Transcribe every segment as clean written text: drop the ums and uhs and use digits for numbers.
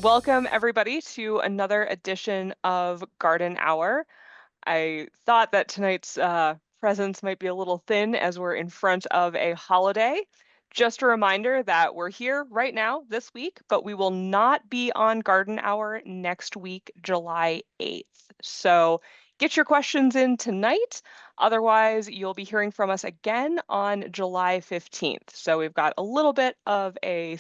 Welcome, everybody, to another edition of Garden Hour. I thought that tonight's presence might be a little thin as we're in front of a holiday. Just a reminder that we're here right now this week, but we will not be on Garden Hour next week, July 8th. So get your questions in tonight. Otherwise, you'll be hearing from us again on July 15th. So we've got a little bit of a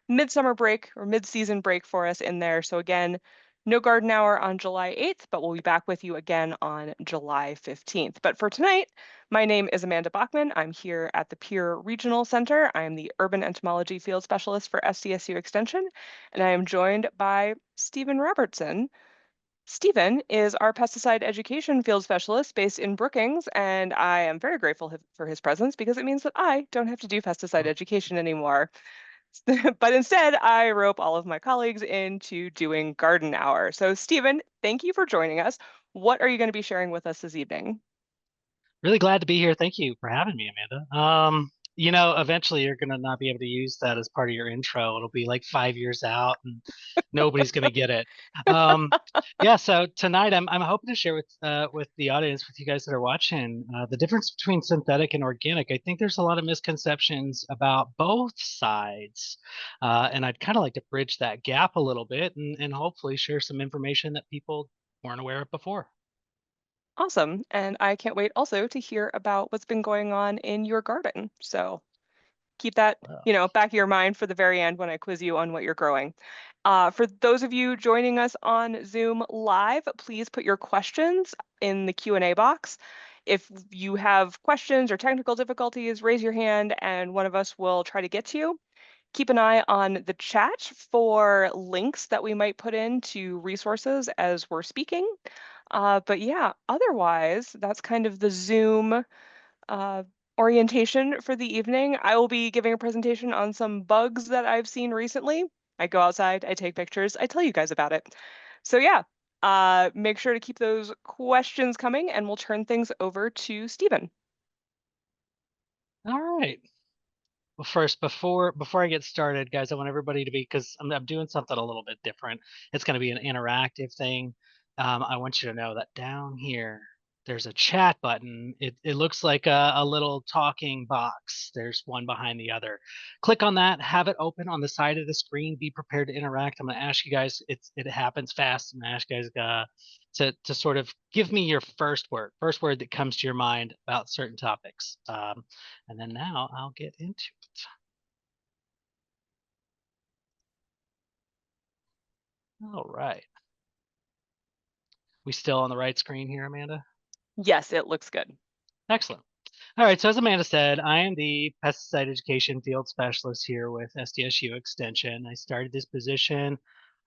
midsummer break or mid-season break for us in there. So again, no garden hour on July 8th, but we'll be back with you again on July 15th. But for tonight, my name is Amanda Bachmann. I'm here at the Pierre Regional Center. I am the Urban Entomology Field Specialist for SDSU Extension, and I am joined by Stephen Robertson. Stephen is our pesticide education field specialist based in Brookings, and I am very grateful for his presence because it means that I don't have to do pesticide education anymore. But instead, I rope all of my colleagues into doing garden hour. So, Stephen, thank you for joining us. What are you going to be sharing with us this evening? Really glad to be here. Thank you for having me, Amanda. Eventually you're gonna not be able to use that as part of your intro. It'll be like 5 years out, and nobody's gonna get it. Um, yeah. So tonight I'm hoping to share with the audience, with you guys that are watching, the difference between synthetic and organic. I think there's a lot of misconceptions about both sides, and I'd kind of like to bridge that gap a little bit and hopefully share some information that people weren't aware of before. Awesome. And I can't wait also to hear about what's been going on in your garden. So, keep that, back of your mind for the very end when I quiz you on what you're growing. For those of you joining us on Zoom live, please put your questions in the Q&A box. If you have questions or technical difficulties, raise your hand and one of us will try to get to you. Keep an eye on the chat for links that we might put into resources as we're speaking. But yeah, otherwise, that's kind of the Zoom uh, orientation for the evening. I will be giving a presentation on some bugs that I've seen recently. I go outside, I take pictures, I tell you guys about it. So yeah, make sure to keep those questions coming and we'll turn things over to Stephen. All right. Well, first, before I get started, guys, I want everybody to be, because I'm doing something a little bit different. It's going to be an interactive thing. I want you to know that down here there's a chat button. It looks like a little talking box. There's one behind the other. Click on that. Have it open on the side of the screen. Be prepared to interact. I'm going to ask you guys. It happens fast. I'm going to ask you guys to sort of give me your first word that comes to your mind about certain topics. And then now I'll get into it. All right. We still on the right screen here, Amanda? Yes, it looks good. Excellent. All right. So as Amanda said, I am the pesticide education field specialist here with SDSU Extension. I started this position,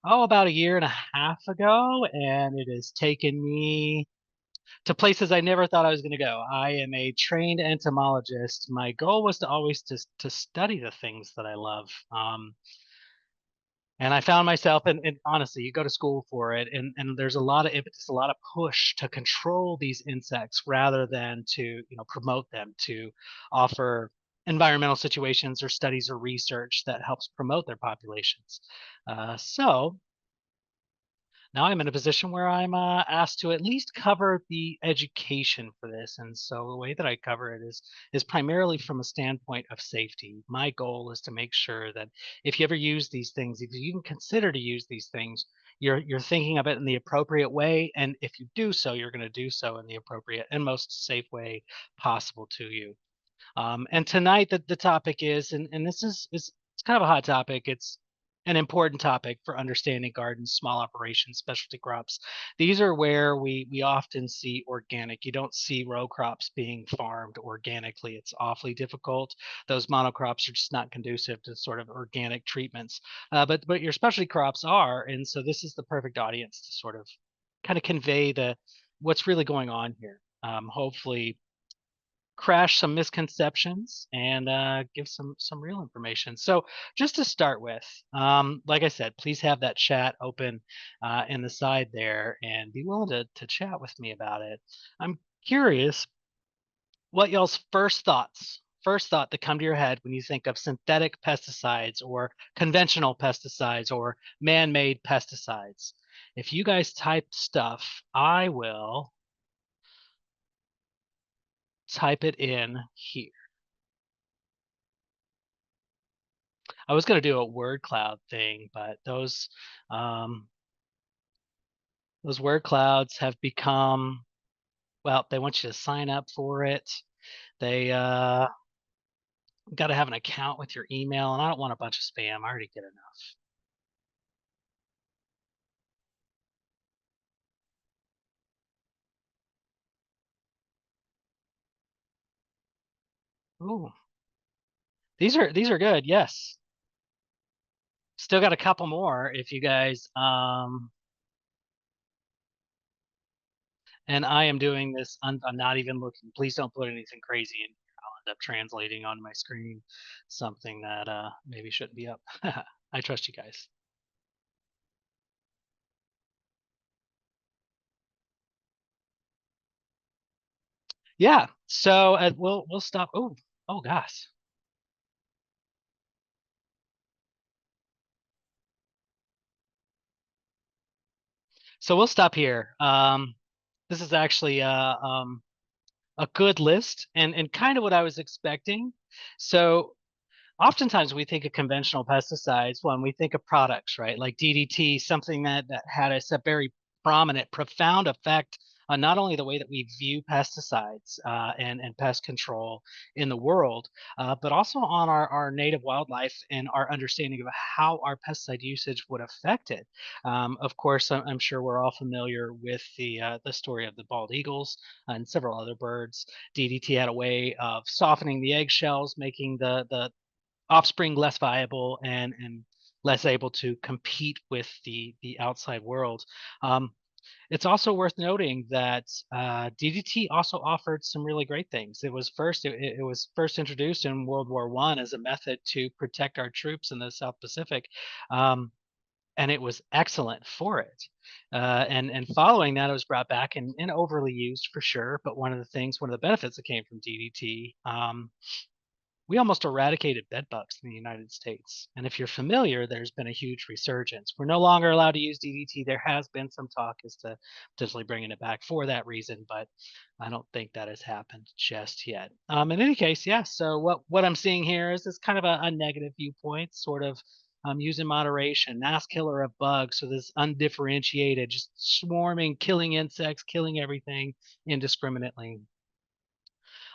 about a year and a half ago, and it has taken me to places I never thought I was going to go. I am a trained entomologist. My goal was to always to study the things that I love. And I found myself, and honestly, you go to school for it, and there's a lot of impetus, a lot of push to control these insects rather than to, promote them, to offer environmental situations or studies or research that helps promote their populations. So now I'm in a position where I'm asked to at least cover the education for this, and so the way that I cover it is primarily from a standpoint of safety. My goal is to make sure that if you ever use these things, if you even consider to use these things, you're thinking of it in the appropriate way, and if you do so, you're going to do so in the appropriate and most safe way possible to you. And tonight, the topic is, and this is it's kind of a hot topic. It's an important topic for understanding gardens, small operations, specialty crops. These are where we often see organic. You don't see row crops being farmed organically. It's awfully difficult. Those monocrops are just not conducive to sort of organic treatments. But your specialty crops are, and so this is the perfect audience to sort of kind of convey the what's really going on here. Hopefully crash some misconceptions and give some real information. So just to start with, like I said, please have that chat open in the side there and be willing to chat with me about it. I'm curious what y'all's first thoughts first thought that come to your head when you think of synthetic pesticides or conventional pesticides or man-made pesticides? If you guys type stuff, I will type it in here. I was gonna do a word cloud thing, but those word clouds have become, well, they want you to sign up for it. They gotta have an account with your email, and I don't want a bunch of spam. I already get enough. Ooh, these are good. Yes. Still got a couple more if you guys and I am doing this. I'm not even looking. Please don't put anything crazy in here. I'll end up translating on my screen something that maybe shouldn't be up. I trust you guys. Yeah. So we'll stop. Oh gosh. So we'll stop here. This is actually a good list and kind of what I was expecting. So oftentimes we think of conventional pesticides when we think of products, right? Like DDT, something that had a very prominent, profound effect on not only the way that we view pesticides and pest control in the world, but also on our native wildlife and our understanding of how our pesticide usage would affect it. Of course, I'm sure we're all familiar with the story of the bald eagles and several other birds. DDT had a way of softening the eggshells, making the offspring less viable and less able to compete with the outside world. Um, it's also worth noting that DDT also offered some really great things. It was first introduced in World War One as a method to protect our troops in the South Pacific, um, and it was excellent for it. And following that, it was brought back and overly used for sure. But one of the benefits that came from DDT, we almost eradicated bedbugs in the United States. And if you're familiar, there's been a huge resurgence. We're no longer allowed to use DDT. There has been some talk as to potentially bringing it back for that reason, but I don't think that has happened just yet. In any case, yeah. So what I'm seeing here is kind of a negative viewpoint, sort of use in moderation, mass killer of bugs. So this undifferentiated, just swarming, killing insects, killing everything indiscriminately.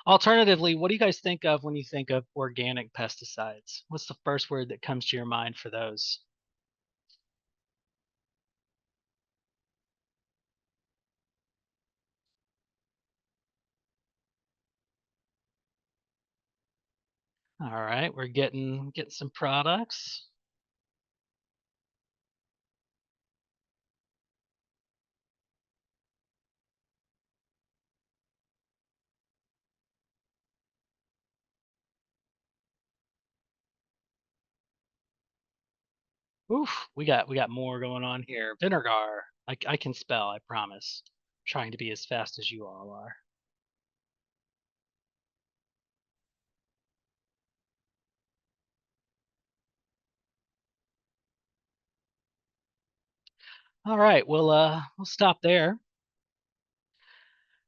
Alternatively, what do you guys think of when you think of organic pesticides? What's the first word that comes to your mind for those? All right, we're getting some products. Oof, we got more going on here. Vinegar. I can spell, I promise. Trying to be as fast as you all are. All right, we'll stop there.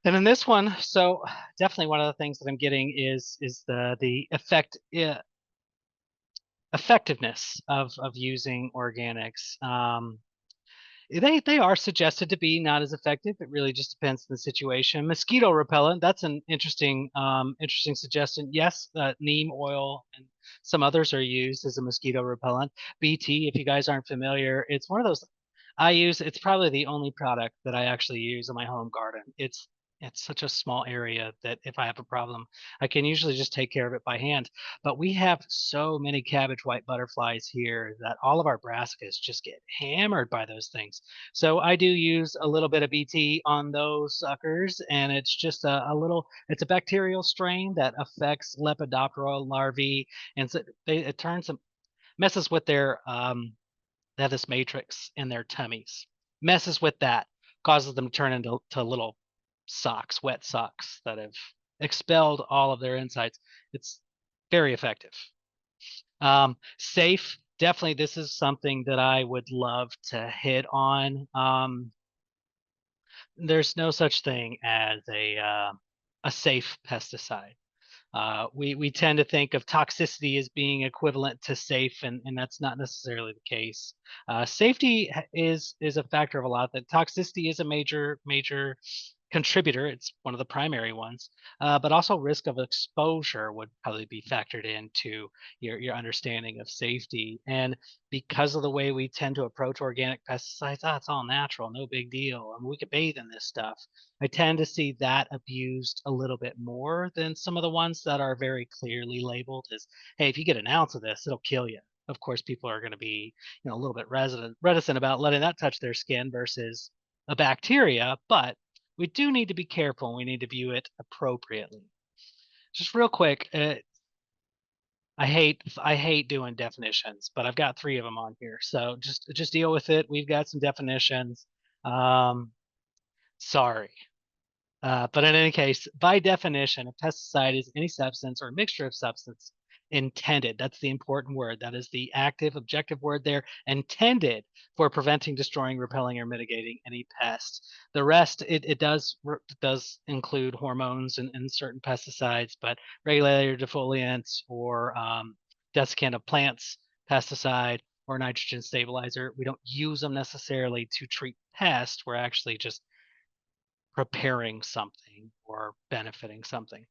And in this one, so definitely one of the things that I'm getting is the effectiveness of using organics. They are suggested to be not as effective. It really just depends on the situation. Mosquito repellent, that's an interesting suggestion. Yes, neem oil and some others are used as a mosquito repellent. BT, if you guys aren't familiar, it's one of those I use. It's probably the only product that I actually use in my home garden. It's such a small area that if I have a problem, I can usually just take care of it by hand. But we have so many cabbage white butterflies here that all of our brassicas just get hammered by those things. So I do use a little bit of BT on those suckers, and it's just it's a bacterial strain that affects Lepidoptera larvae, and so it turns them, messes with their they have this matrix in their tummies, messes with that, causes them to turn into little socks, wet socks that have expelled all of their insides. It's Very effective. Safe, definitely. This is something that I would love to hit on. There's no such thing as a safe pesticide. We tend to think of toxicity as being equivalent to safe, and that's not necessarily the case. Safety is a factor of a lot. That toxicity is a major contributor. It's one of the primary ones, but also risk of exposure would probably be factored into your understanding of safety. And because of the way we tend to approach organic pesticides, it's all natural, no big deal, and we could bathe in this stuff. I tend to see that abused a little bit more than some of the ones that are very clearly labeled as, hey, if you get an ounce of this, it'll kill you. Of course, people are going to be, a little bit reticent about letting that touch their skin versus a bacteria, but we do need to be careful and we need to view it appropriately. Just real quick, I hate doing definitions, but I've got three of them on here, so just deal with it. We've got some definitions. Um, sorry. But in any case, by definition, a pesticide is any substance or mixture of substance intended. That's the important word. That is the active, objective word there, intended for preventing, destroying, repelling, or mitigating any pest. The rest, it does include hormones and certain pesticides, but regulator defoliants or desiccant of plants pesticide or nitrogen stabilizer, we don't use them necessarily to treat pests. We're actually just preparing something or benefiting something.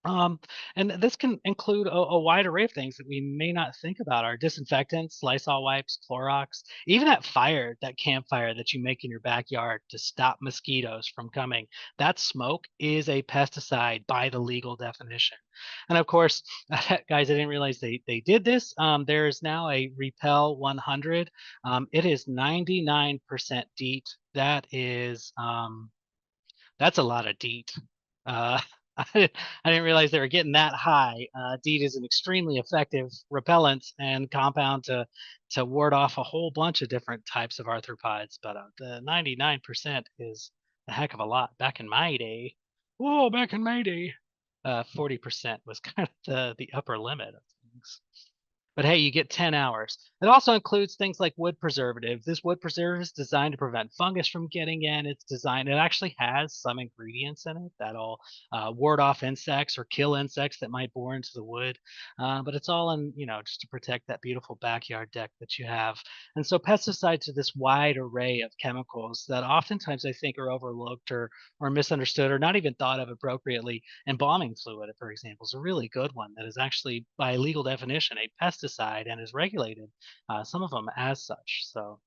Um, and this can include a wide array of things that we may not think about. Our disinfectants, Lysol wipes, Clorox, even that campfire that you make in your backyard to stop mosquitoes from coming. That smoke is a pesticide by the legal definition. And of course, guys, I didn't realize they did this. There is now a Repel 100. It is 99% DEET. That's a lot of DEET. Uh, I didn't realize they were getting that high. DEET is an extremely effective repellent and compound to ward off a whole bunch of different types of arthropods, but the 99% is a heck of a lot. Back in my day, 40% was kind of the upper limit of things. But hey, you get 10 hours. It also includes things like wood preservative. This wood preservative is designed to prevent fungus from getting in. It actually has some ingredients in it that'll ward off insects or kill insects that might bore into the wood. But it's all in, just to protect that beautiful backyard deck that you have. And so pesticides are this wide array of chemicals that oftentimes I think are overlooked or misunderstood or not even thought of appropriately. Embalming fluid, for example, is a really good one that is actually, by legal definition, a pesticide and is regulated, some of them as such. So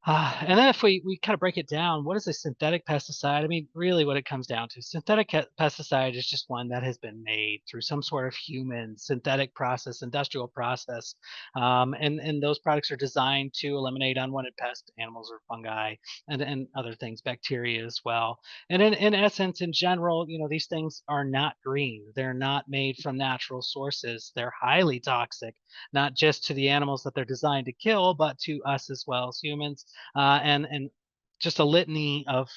and then if we kind of break it down, what is a synthetic pesticide? I mean, really what it comes down to, synthetic pesticide is just one that has been made through some sort of human synthetic process, industrial process. And those products are designed to eliminate unwanted pests, animals or fungi, and other things, bacteria as well. And in essence, in general, these things are not green. They're not made from natural sources. They're highly toxic, not just to the animals that they're designed to kill, but to us as well as humans, and just a litany of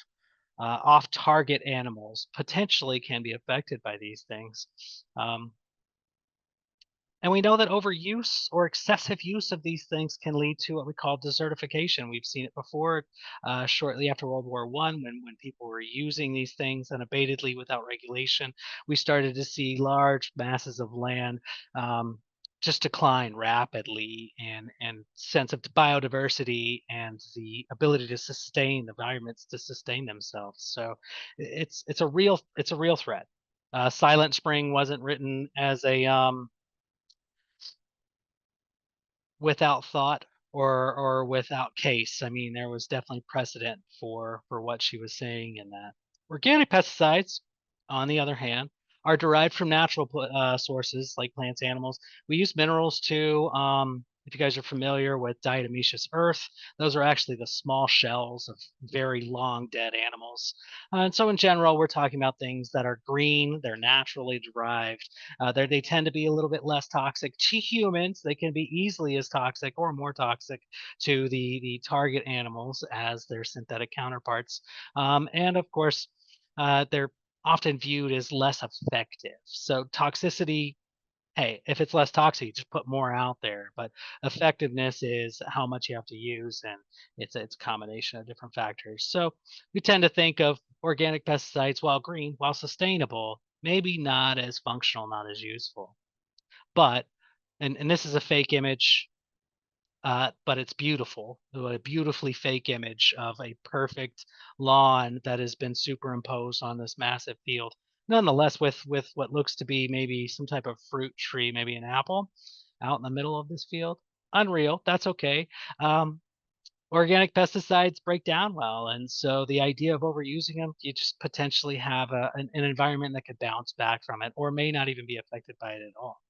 off-target animals potentially can be affected by these things. Um, and we know that overuse or excessive use of these things can lead to what we call desertification. We've seen it before, shortly after World War One, when people were using these things unabatedly without regulation. We started to see large masses of land just decline rapidly, and sense of biodiversity and the ability to sustain the environments to sustain themselves. So it's a real threat. Silent Spring wasn't written as a without thought or without case. I mean, there was definitely precedent for what she was saying in that. Organic pesticides, on the other hand, are derived from natural sources like plants, animals. We use minerals too. If you guys are familiar with diatomaceous earth, those are actually the small shells of very long dead animals. And so, in general, we're talking about things that are green, they're naturally derived, they tend to be a little bit less toxic to humans. They can be easily as toxic or more toxic to the target animals as their synthetic counterparts. And of course, they're often viewed as less effective. So toxicity, hey, if it's less toxic, just put more out there. But effectiveness is how much you have to use, and it's a combination of different factors. So we tend to think of organic pesticides, while green, while sustainable, maybe not as functional, not as useful. But and this is a fake image, but it's beautiful. A beautifully fake image of a perfect lawn that has been superimposed on this massive field. Nonetheless, with what looks to be maybe some type of fruit tree, maybe an apple, out in the middle of this field. Unreal. That's okay. Um, Organic pesticides break down well, and so the idea of overusing them, you just potentially have an environment that could bounce back from it, or may not even be affected by it at all.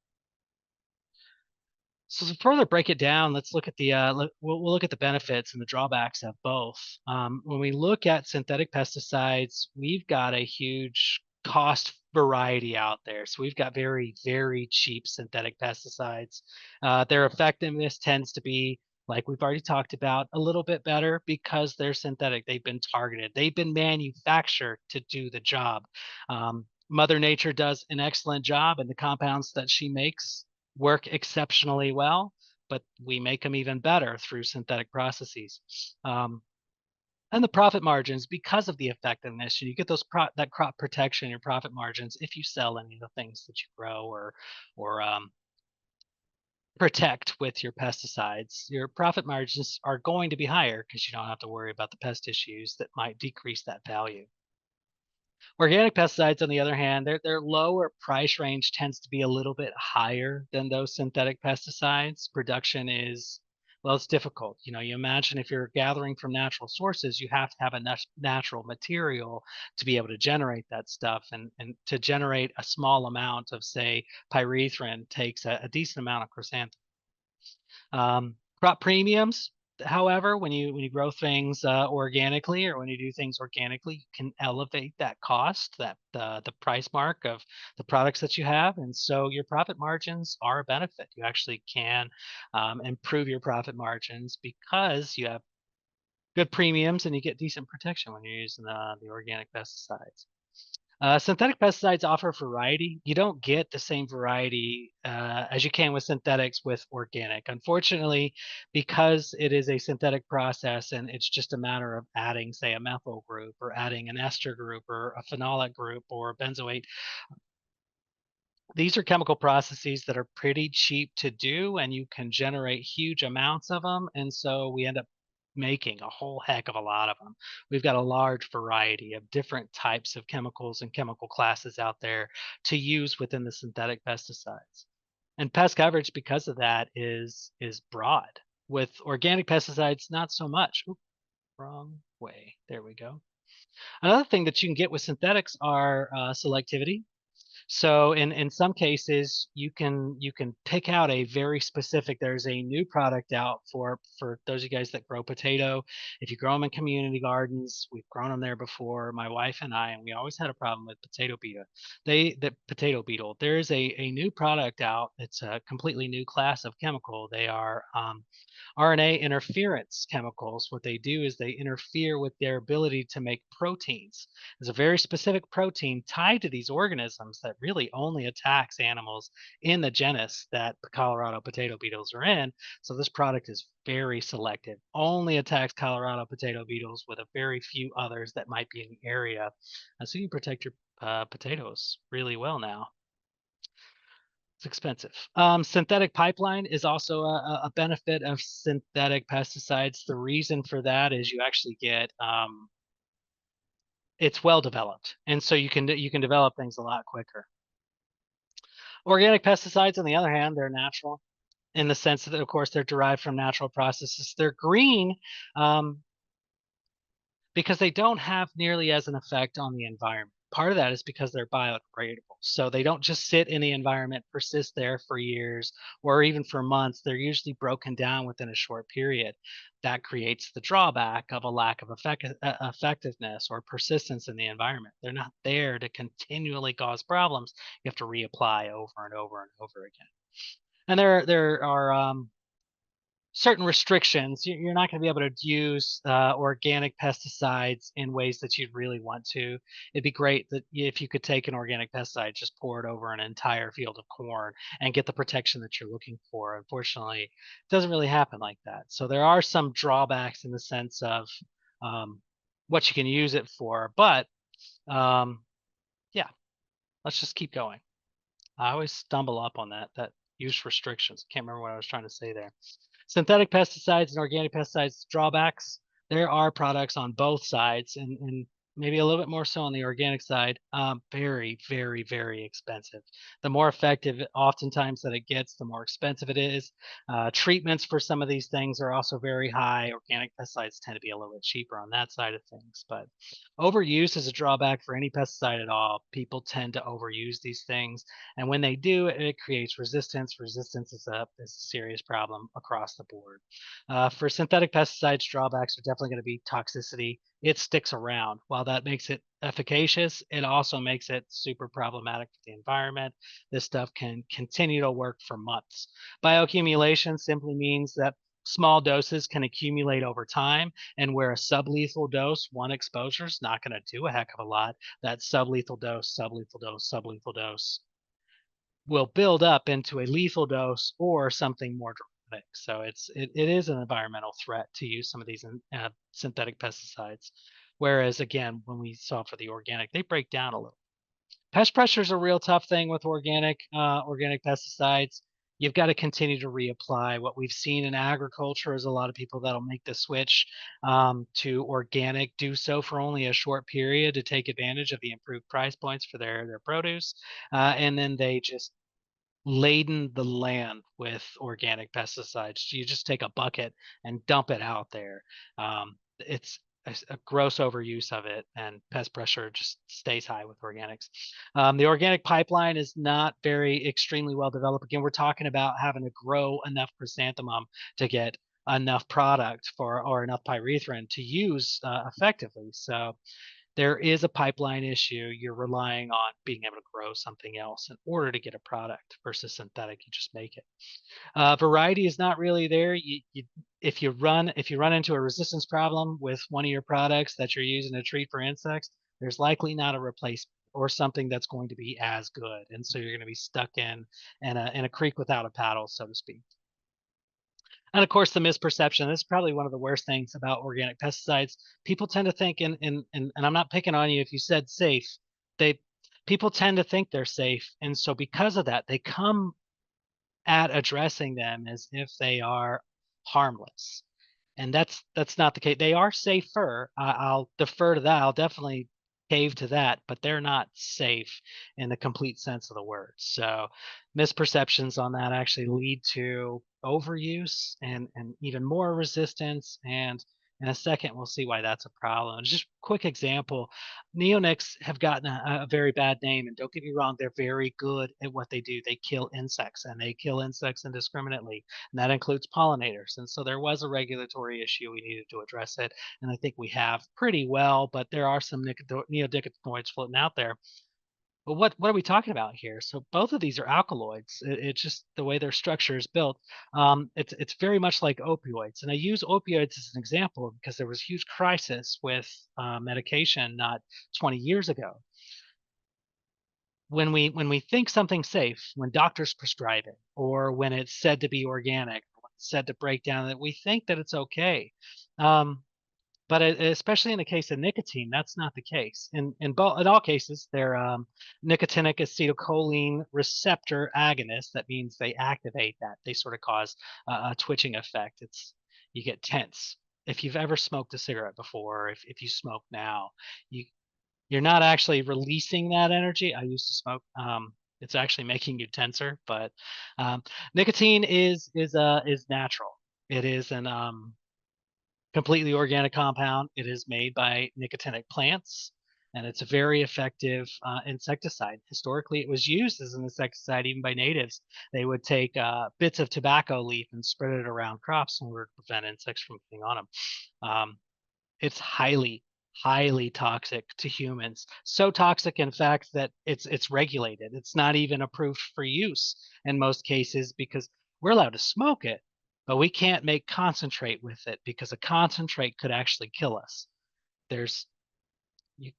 So to further break it down, let's look at we'll look at the benefits and the drawbacks of both. When we look at synthetic pesticides, we've got a huge cost variety out there. So we've got very, very cheap synthetic pesticides. Their effectiveness tends to be, like we've already talked about, a little bit better because they're synthetic. They've been targeted. They've been manufactured to do the job. Mother Nature does an excellent job, and the compounds that she makes work exceptionally well, but we make them even better through synthetic processes. Um, and the profit margins, because of the effectiveness, you get that crop protection, your profit margins, if you sell any of the things that you grow or protect with your pesticides, your profit margins are going to be higher because you don't have to worry about the pest issues that might decrease that value. Organic pesticides, on the other hand, their lower price range tends to be a little bit higher than those synthetic pesticides. Production is, well, it's difficult. You know, you imagine if you're gathering from natural sources, you have to have a natural material to be able to generate that stuff. And to generate a small amount of, say, pyrethrin takes a decent amount of chrysanthemum. Crop premiums, however, when you grow things organically, or when you do things organically, you can elevate that cost, that the price mark of the products that you have, and so your profit margins are a benefit. You actually can improve your profit margins because you have good premiums and you get decent protection when you're using the organic pesticides. Synthetic pesticides offer variety. You don't get the same variety as you can with synthetics with organic. Unfortunately, because it is a synthetic process and it's just a matter of adding, say, a methyl group or adding an ester group or a phenolic group or a benzoate, these are chemical processes that are pretty cheap to do, and you can generate huge amounts of them, and so we end up making a whole heck of a lot of them. We've got a large variety of different types of chemicals and chemical classes out there to use within the synthetic pesticides. And pest coverage, because of that, is broad. With organic pesticides, not so much. Oop, wrong way. There we go. Another thing that you can get with synthetics are selectivity. So in some cases, you can pick out a very specific. There's a new product out for those of you guys that grow potato. If you grow them in community gardens, we've grown them there before, my wife and I, and we always had a problem with potato beetle. The potato beetle. There is a new product out. It's a completely new class of chemical. They are RNA interference chemicals. What they do is they interfere with their ability to make proteins. There's a very specific protein tied to these organisms that really only attacks animals in the genus that the Colorado potato beetles are in. So this product is very selective, only attacks Colorado potato beetles with a very few others that might be in the area. So you can protect your potatoes really well now. It's expensive. Synthetic pipeline is also a benefit of synthetic pesticides. The reason for that is you actually get it's well developed, and so you can develop things a lot quicker. Organic pesticides, on the other hand, they're natural in the sense that, of course, they're derived from natural processes. They're green, um, because they don't have nearly as an effect on the environment. Part of that is because they're biodegradable. So they don't just sit in the environment, persist there for years or even for months. They're usually broken down within a short period. That creates the drawback of a lack of effectiveness or persistence in the environment. They're not there to continually cause problems. You have to reapply over and over and over again. And there are certain restrictions. You're not going to be able to use organic pesticides in ways that you'd really want to. It'd be great that if you could take an organic pesticide, just pour it over an entire field of corn and get the protection that you're looking for. Unfortunately, it doesn't really happen like that. So there are some drawbacks in the sense of um, what you can use it for. But um, yeah, let's just keep going. I always stumble up on that use restrictions. Can't remember what I was trying to say there. Synthetic pesticides and organic pesticides drawbacks. There are products on both sides, and maybe a little bit more so on the organic side. Very, very, very expensive. The more effective, oftentimes, that it gets, the more expensive it is. Treatments for some of these things are also very high. Organic pesticides tend to be a little bit cheaper on that side of things, but overuse is a drawback for any pesticide at all. People tend to overuse these things, and when they do, it creates resistance. Resistance is a serious problem across the board. For synthetic pesticides, drawbacks are definitely going to be toxicity. It sticks around. While that makes it efficacious, it also makes it super problematic for the environment. This stuff can continue to work for months. Bioaccumulation simply means that small doses can accumulate over time, and where a sublethal dose, one exposure, is not going to do a heck of a lot, that sublethal dose, sublethal dose, sublethal dose will build up into a lethal dose or something more dramatic. So it is an environmental threat to use some of these synthetic pesticides. Whereas again, when we saw for the organic, they break down a little. Pest pressure is a real tough thing with organic pesticides. You've got to continue to reapply. What we've seen in agriculture is a lot of people that'll make the switch to organic do so for only a short period to take advantage of the improved price points for their produce, and then they just laden the land with organic pesticides. You just take a bucket and dump it out there. It's a gross overuse of it, and pest pressure just stays high with organics. The organic pipeline is not very extremely well developed. Again, we're talking about having to grow enough chrysanthemum to get enough product for or enough pyrethrin to use effectively. So there is a pipeline issue. You're relying on being able to grow something else in order to get a product versus synthetic. You just make it. Variety is not really there. If you run into a resistance problem with one of your products that you're using to treat for insects, there's likely not a replacement or something that's going to be as good, and so you're going to be stuck in a creek without a paddle, so to speak. And of course, the misperception. This is probably one of the worst things about organic pesticides. People tend to think, and I'm not picking on you if you said safe. They People tend to think they're safe, and so because of that, they come at addressing them as if they are harmless, and that's not the case. They are safer. I'll defer to that. I'll definitely cave to that, but they're not safe in the complete sense of the word. So misperceptions on that actually lead to overuse and even more resistance. And in a second, we'll see why that's a problem. Just quick example, neonics have gotten a very bad name, and don't get me wrong, they're very good at what they do. They kill insects, and they kill insects indiscriminately, and that includes pollinators. And so there was a regulatory issue. We needed to address it, and I think we have pretty well, but there are some neonicotinoids floating out there. But what are we talking about here? So both of these are alkaloids. It's just the way their structure is built. It's very much like opioids, and I use opioids as an example because there was a huge crisis with medication not 20 years ago. When we think something's safe, when doctors prescribe it, or when it's said to be organic, or when it's said to break down, that we think that it's okay. Um, but especially in the case of nicotine, that's not the case. In all cases, they're nicotinic acetylcholine receptor agonists. That means they activate that. They sort of cause a twitching effect. You get tense. If you've ever smoked a cigarette before, or if you smoke now, you you're not actually releasing that energy. I used to smoke. It's actually making you tenser, but um, nicotine is natural. It is an completely organic compound. It is made by nicotinic plants, and it's a very effective insecticide. Historically, it was used as an insecticide even by natives. They would take bits of tobacco leaf and spread it around crops in order to prevent insects from getting on them. It's highly toxic to humans. So toxic, in fact, that it's regulated. It's not even approved for use in most cases because we're allowed to smoke it, but we can't make concentrate with it because a concentrate could actually kill us. There's you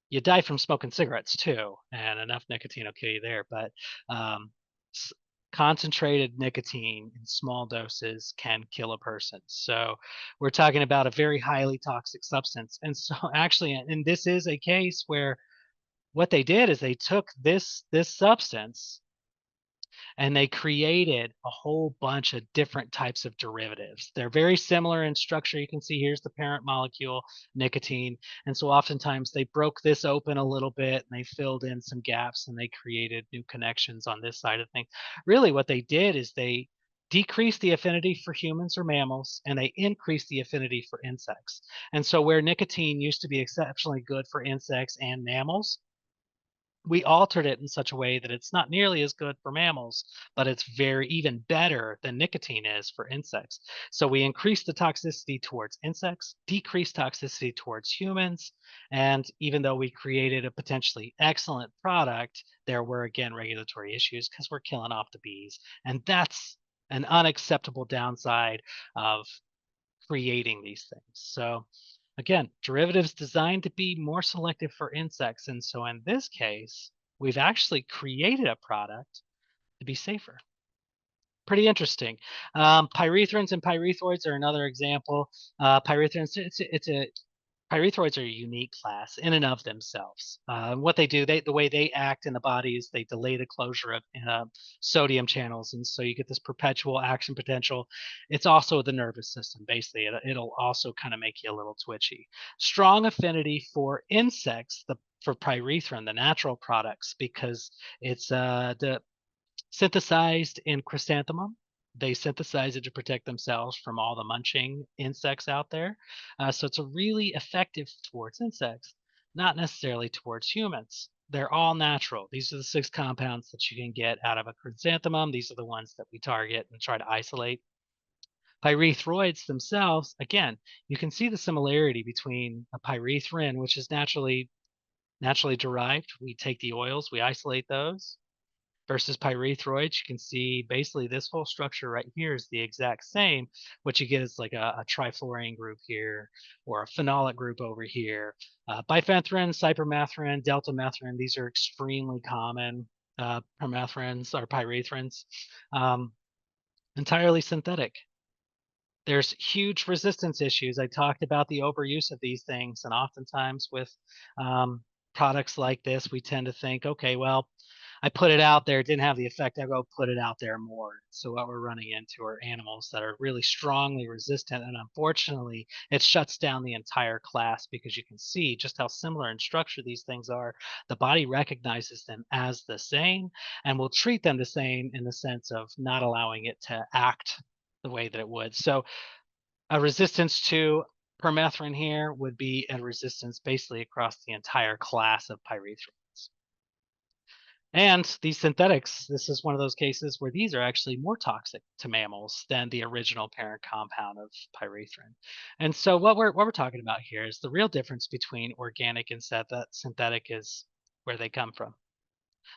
you die from smoking cigarettes too, and enough nicotine will kill you there. But um, s- concentrated nicotine in small doses can kill a person. So we're talking about a very highly toxic substance. And so actually, and this is a case where what they did is they took this substance and they created a whole bunch of different types of derivatives. They're very similar in structure. You can see here's the parent molecule, nicotine. And so oftentimes they broke this open a little bit and they filled in some gaps and they created new connections on this side of things. Really, what they did is they decreased the affinity for humans or mammals and they increased the affinity for insects. And so where nicotine used to be exceptionally good for insects and mammals, we altered it in such a way that it's not nearly as good for mammals, but it's very even better than nicotine is for insects. So we increased the toxicity towards insects, decreased toxicity towards humans, and even though we created a potentially excellent product, there were again regulatory issues because we're killing off the bees. And that's an unacceptable downside of creating these things. So again, derivatives designed to be more selective for insects. And so in this case, we've actually created a product to be safer. Pretty interesting. Pyrethrins and pyrethroids are another example. Pyrethrins, it's a Pyrethroids are a unique class in and of themselves. What they do, the way they act in the body is they delay the closure of sodium channels, and so you get this perpetual action potential. It's also the nervous system. Basically, it'll also kind of make you a little twitchy. Strong affinity for insects, for pyrethrin, the natural products, because it's the synthesized in chrysanthemum. They synthesize it to protect themselves from all the munching insects out there. So it's a really effective towards insects, not necessarily towards humans. They're all natural. These are the 6 compounds that you can get out of a chrysanthemum. These are the ones that we target and try to isolate. Pyrethroids themselves, again, you can see the similarity between a pyrethrin, which is naturally derived. We take the oils, we isolate those, versus pyrethroids. You can see basically this whole structure right here is the exact same. What you get is like a trifluorine group here or a phenolic group over here. Bifenthrin, cypermethrin, deltamethrin, these are extremely common permethrins or pyrethrins. Um, Entirely synthetic. There's huge resistance issues. I talked about the overuse of these things, and oftentimes with um, products like this, we tend to think, okay, well, I put it out there, it didn't have the effect. I go put it out there more. So what we're running into are animals that are really strongly resistant, and unfortunately, it shuts down the entire class because you can see just how similar in structure these things are. The body recognizes them as the same and will treat them the same in the sense of not allowing it to act the way that it would. So a resistance to permethrin here would be a resistance basically across the entire class of pyrethrins. And these synthetics, this is one of those cases where these are actually more toxic to mammals than the original parent compound of pyrethrin. And so what we're talking about here is the real difference between organic and synthetic is where they come from.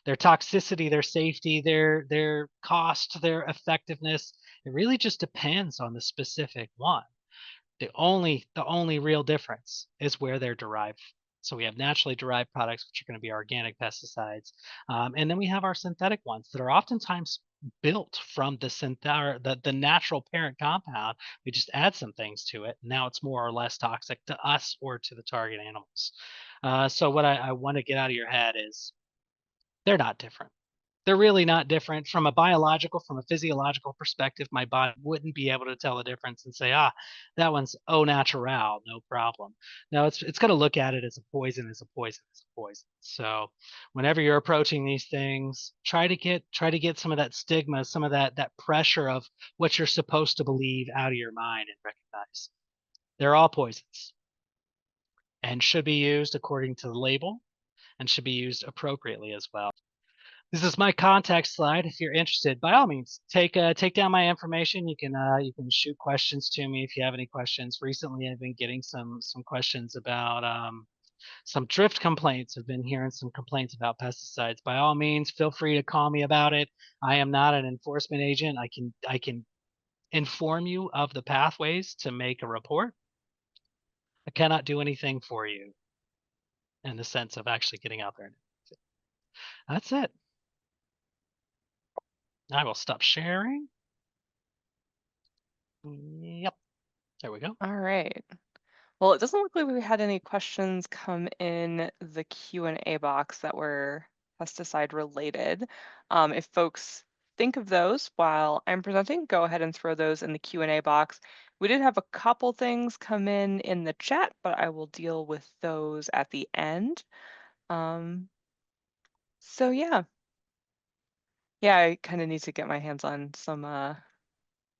Their toxicity, their safety, their cost, their effectiveness, it really just depends on the specific one. The only real difference is where they're derived. So we have naturally derived products, which are going to be organic pesticides, and then we have our synthetic ones that are oftentimes built from the natural parent compound. We just add some things to it. Now it's more or less toxic to us or to the target animals. So what I want to get out of your head is they're not different. They're really not different from a biological, from a physiological perspective. My body wouldn't be able to tell the difference and say, ah, that one's au natural, no problem. No, it's going to look at it as a poison, as a poison, as a poison. So whenever you're approaching these things, try to get some of that stigma, some of that pressure of what you're supposed to believe out of your mind and recognize they're all poisons and should be used according to the label and should be used appropriately as well. This is my contact slide. If you're interested, by all means, take down my information. You can shoot questions to me if you have any questions. Recently, I've been getting some questions about some drift complaints. I've been hearing some complaints about pesticides. By all means, feel free to call me about it. I am not an enforcement agent. I can inform you of the pathways to make a report. I cannot do anything for you in the sense of actually getting out there. That's it. I will stop sharing. Yep. There we go. All right. Well, it doesn't look like we had any questions come in the Q&A box that were pesticide related. If folks think of those while I'm presenting, go ahead and throw those in the Q&A box. We did have a couple things come in the chat, but I will deal with those at the end. So yeah. Yeah, I kind of need to get my hands on some,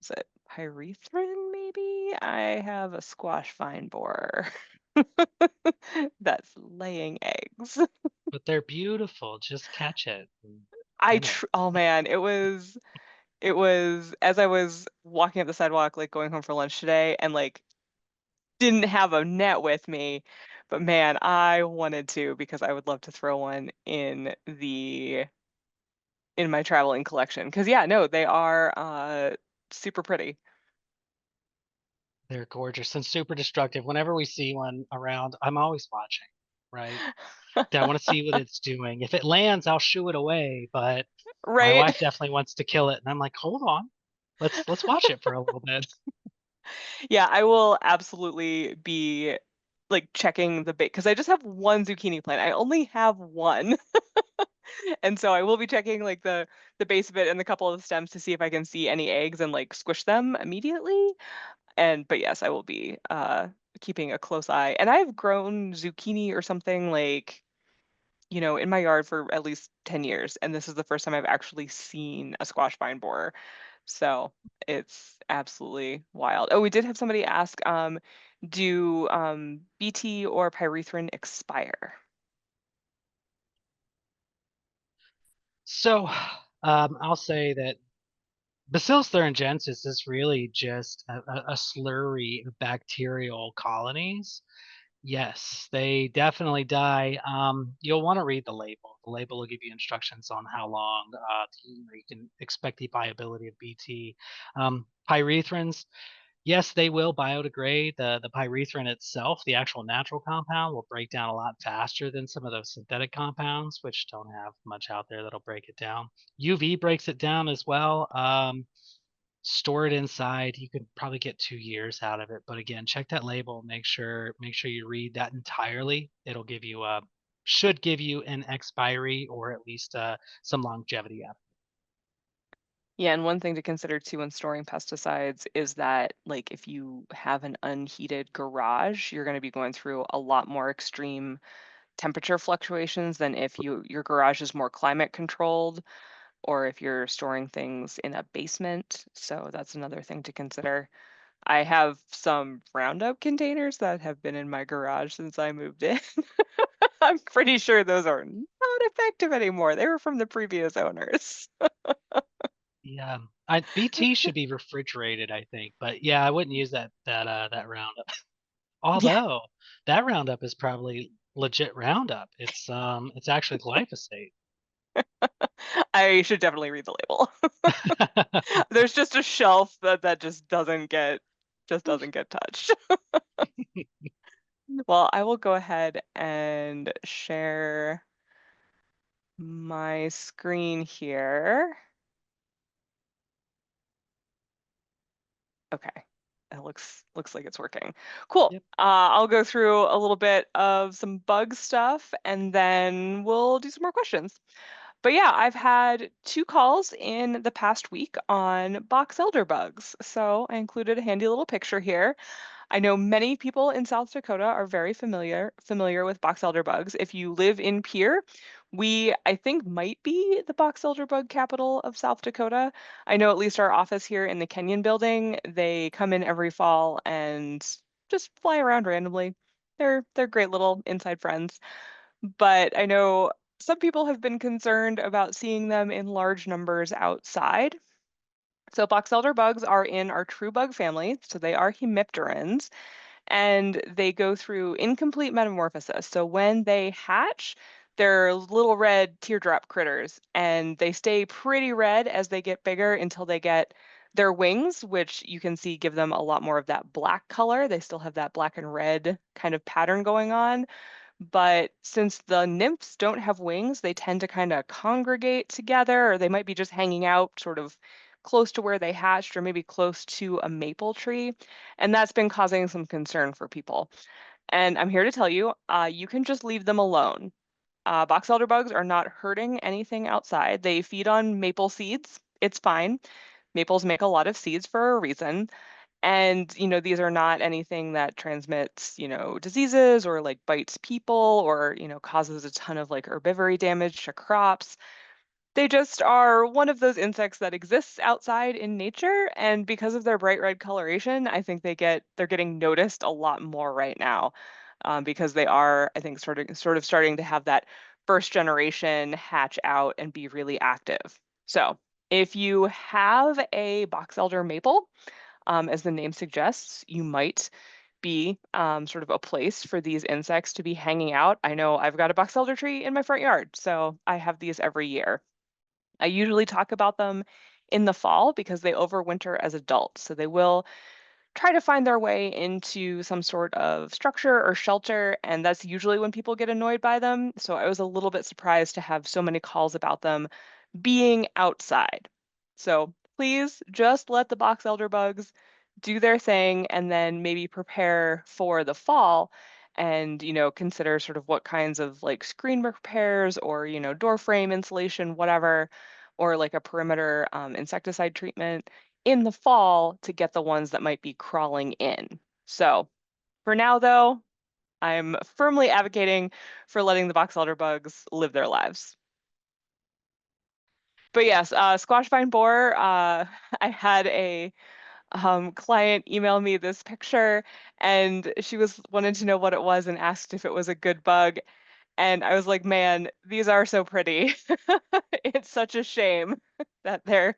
is it pyrethrin maybe? I have a squash vine borer that's laying eggs. But they're beautiful. Just catch it and I pin it. tr Oh man, it was as I was walking up the sidewalk, like going home for lunch today, and like didn't have a net with me, but man, I wanted to because I would love to throw one in my traveling collection. Because yeah, no, they are super pretty. They're gorgeous and super destructive. Whenever we see one around, I'm always watching, right? I want to see what it's doing. If it lands, I'll shoo it away, but my Right? wife definitely wants to kill it, and I'm like, "Hold on. Let's watch it for a little bit." Yeah, I will absolutely be like checking the bait because I just have one zucchini plant. I only have one. And so I will be checking like the base of it and a couple of the stems to see if I can see any eggs and like squish them immediately. And but yes, I will be keeping a close eye. And I've grown zucchini or something like, in my yard for at least 10 years, and this is the first time I've actually seen a squash vine borer. So it's absolutely wild. Oh, we did have somebody ask, do BT or pyrethrin expire? So, I'll say that Bacillus thuringiensis is really just a slurry of bacterial colonies. Yes, they definitely die. You'll want to read the label. The label will give you instructions on how long you can expect the viability of BT. Pyrethrins, yes, they will biodegrade. The pyrethrin itself, the actual natural compound, will break down a lot faster than some of those synthetic compounds, which don't have much out there that'll break it down. UV breaks it down as well. Store it inside. You could probably get 2 years out of it, but again, check that label, make sure you read that entirely. It'll give you a should give you an expiry or at least, some longevity out. Yeah, and one thing to consider too when storing pesticides is that, like, if you have an unheated garage, you're going to be going through a lot more extreme temperature fluctuations than if your garage is more climate controlled or if you're storing things in a basement. So that's another thing to consider. I have some Roundup containers that have been in my garage since I moved in. I'm pretty sure those are not effective anymore. They were from the previous owners. Yeah, BT should be refrigerated, I think, but yeah, I wouldn't use that Roundup. Yeah, Although, that Roundup is probably legit Roundup. It's actually glyphosate. I should definitely read the label. There's just a shelf that just doesn't get touched. Well, I will go ahead and share my screen here. Okay. It looks like it's working. Cool. Yep. I'll go through a little bit of some bug stuff and then we'll do some more questions. But yeah, I've had two calls in the past week on box elder bugs. So I included a handy little picture here. I know many people in South Dakota are very familiar with box elder bugs. If you live in Pierre, we I think might be the box elder bug capital of South Dakota. I know at least our office here in the Kenyon building, they come in every fall and just fly around randomly. They're great little inside friends. But I know some people have been concerned about seeing them in large numbers outside. So box elder bugs are in our true bug family, so they are hemipterans and they go through incomplete metamorphosis. So when they hatch, they're little red teardrop critters, and they stay pretty red as they get bigger until they get Their wings, which you can see give them a lot more of that black color, they still have that black and red kind of pattern going on. But since the nymphs don't have wings, they tend to kind of congregate together, or they might be just hanging out sort of close to where they hatched, or maybe close to a maple tree. And that's been causing some concern for people. And I'm here to tell you, you can just leave them alone. Box elder bugs are not hurting anything outside. They feed on maple seeds. It's fine. Maples make a lot of seeds for a reason. And, these are not anything that transmits, diseases or like bites people or, causes a ton of like herbivory damage to crops. They just are one of those insects that exists outside in nature, and because of their bright red coloration, I think they're getting noticed a lot more right now, because they are, I think, sort of starting to have that first generation hatch out and be really active. So, if you have a box elder maple, as the name suggests, you might be sort of a place for these insects to be hanging out. I know I've got a box elder tree in my front yard, so I have these every year. I usually talk about them in the fall because they overwinter as adults. So they will try to find their way into some sort of structure or shelter, and that's usually when people get annoyed by them. So I was a little bit surprised to have so many calls about them being outside. So please just let the box elder bugs do their thing and then maybe prepare for the fall and consider sort of what kinds of like screen repairs or door frame insulation, whatever, or like a perimeter insecticide treatment in the fall to get the ones that might be crawling in. So for now, though, I'm firmly advocating for letting the box elder bugs live their lives. But yes, squash vine borer, I had a client email me this picture and she was wanted to know what it was and asked if it was a good bug. And I was like, man, these are so pretty. It's such a shame that they're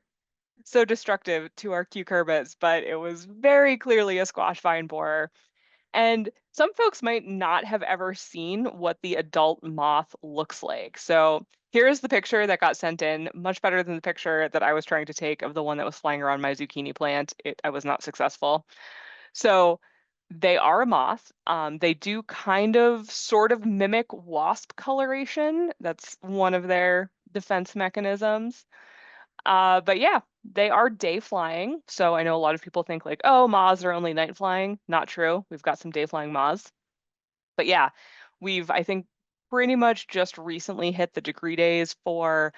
so destructive to our cucurbits, but it was very clearly a squash vine borer. And some folks might not have ever seen what the adult moth looks like. So here's the picture that got sent in, much better than the picture that I was trying to take of the one that was flying around my zucchini plant. I was not successful. So they are a moth. They do kind of sort of mimic wasp coloration. That's one of their defense mechanisms. But yeah, they are day flying. So I know a lot of people think like, oh, moths are only night flying. Not true. We've got some day flying moths. But yeah, I think, pretty much just recently hit the degree days for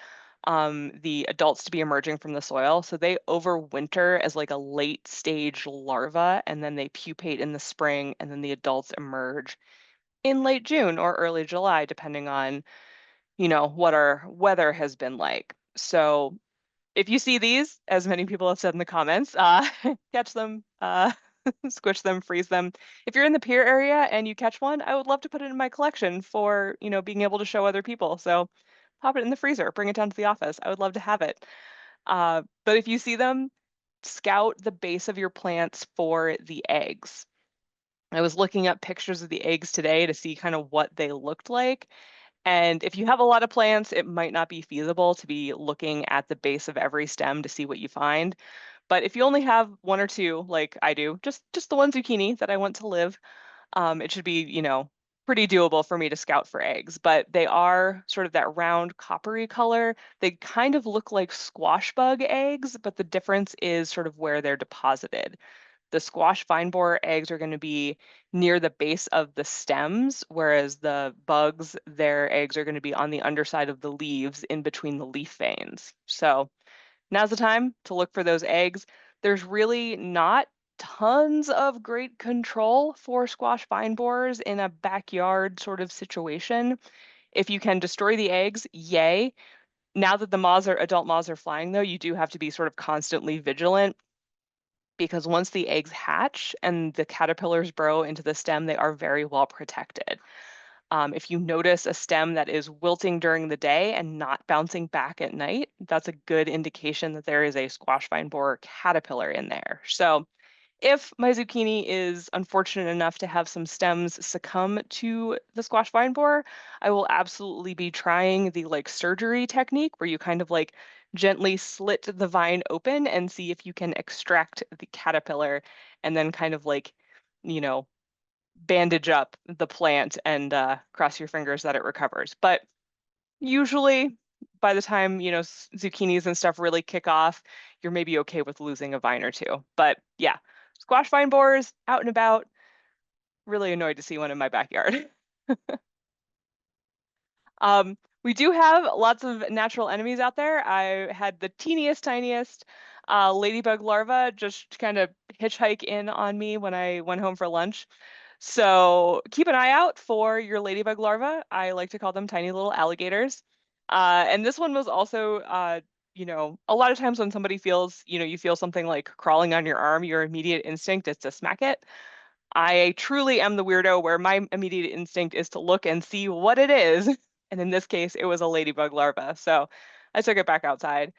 the adults to be emerging from the soil. So they overwinter as like a late stage larva, and then they pupate in the spring, and then the adults emerge in late June or early July, depending on, what our weather has been like. So if you see these, as many people have said in the comments, catch them, squish them, freeze them. If you're in the Pier area and you catch one, I would love to put it in my collection for, being able to show other people. So pop it in the freezer, bring it down to the office. I would love to have it. But if you see them, scout the base of your plants for the eggs. I was looking up pictures of the eggs today to see kind of what they looked like. And if you have a lot of plants, it might not be feasible to be looking at the base of every stem to see what you find. But if you only have one or two, like I do, just the one zucchini that I want to live, it should be, pretty doable for me to scout for eggs. But they are sort of that round coppery color. They kind of look like squash bug eggs, but the difference is sort of where they're deposited. The squash vine borer eggs are going to be near the base of the stems, whereas the bugs, their eggs are going to be on the underside of the leaves in between the leaf veins. So now's the time to look for those eggs. There's really not tons of great control for squash vine borers in a backyard sort of situation. If you can destroy the eggs, yay. Now that the adult moths are flying though, you do have to be sort of constantly vigilant because once the eggs hatch and the caterpillars burrow into the stem, they are very well protected. If you notice a stem that is wilting during the day and not bouncing back at night, that's a good indication that there is a squash vine borer caterpillar in there. So if my zucchini is unfortunate enough to have some stems succumb to the squash vine borer, I will absolutely be trying the like surgery technique where you kind of like gently slit the vine open and see if you can extract the caterpillar and then kind of like, you know, bandage up the plant and cross your fingers that it recovers. But usually by the time, zucchinis and stuff really kick off, you're maybe okay with losing a vine or two. But yeah, squash vine borers out and about, really annoyed to see one in my backyard. We do have lots of natural enemies out there. I had the teeniest, tiniest ladybug larva just kind of hitchhike in on me when I went home for lunch. So keep an eye out for your ladybug larva. I like to call them tiny little alligators. And this one was also, a lot of times when somebody feels, you feel something like crawling on your arm, your immediate instinct is to smack it. I truly am the weirdo where my immediate instinct is to look and see what it is. And in this case, it was a ladybug larva. So I took it back outside,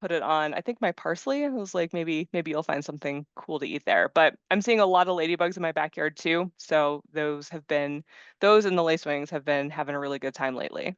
put it on, I think my parsley. I was like, maybe you'll find something cool to eat there. But I'm seeing a lot of ladybugs in my backyard too. So those and the lacewings have been having a really good time lately.